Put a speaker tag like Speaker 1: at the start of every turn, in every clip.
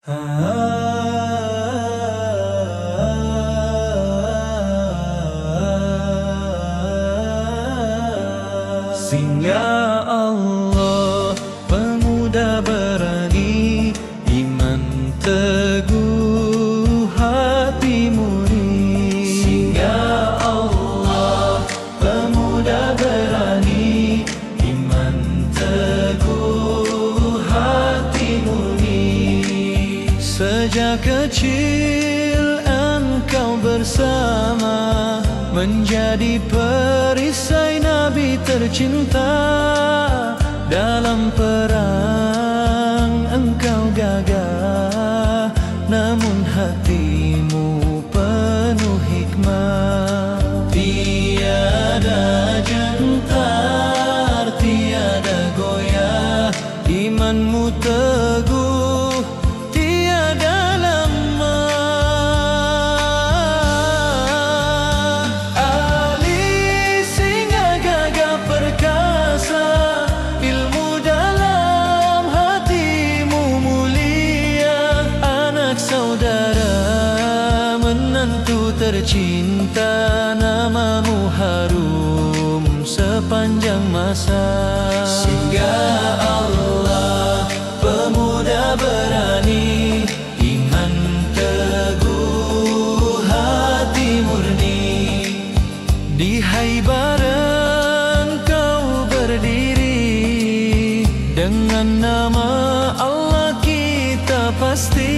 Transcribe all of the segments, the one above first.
Speaker 1: Singa Allah, pemuda berani, iman teguh, hati murni. Singa Allah, pemuda berani, iman teguh, hati murni. Sejak kecil engkau bersama, menjadi perisai Nabi tercinta. Dalam perang engkau gagah, namun hatimu penuh hikmah. Tiada gentar, tiada goyah, imanmu teguh, tiada lemah. Ali singa gagah perkasa, ilmu dalam hatimu mulia. Anak saudara menantu tercinta, namamu harum sepanjang masa. Singa Allah, pemuda berani, iman teguh, hati murni. Di Haibaran kau berdiri, dengan nama Allah kita pasti.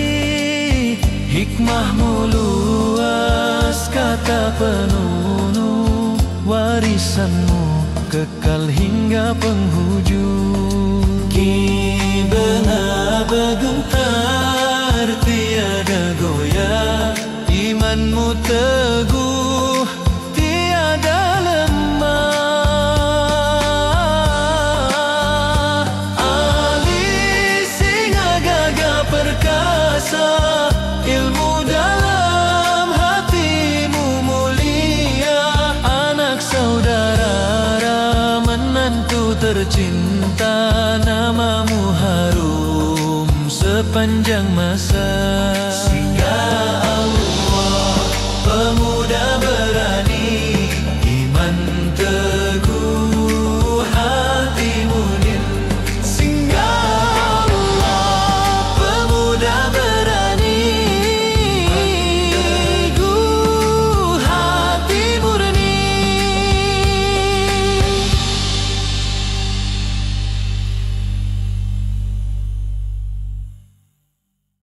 Speaker 1: Hikmahmu luas, kata penuh, warisanmu kekal hingga penghujung. Ki benar bergetar, tiada goyah, imanmu teguh, tiada lemah. Ali singa gagah perkasa, ilmu dalam hatimu mulia. Anak saudara menantu tercinta, namamu harum sepanjang masa. Singa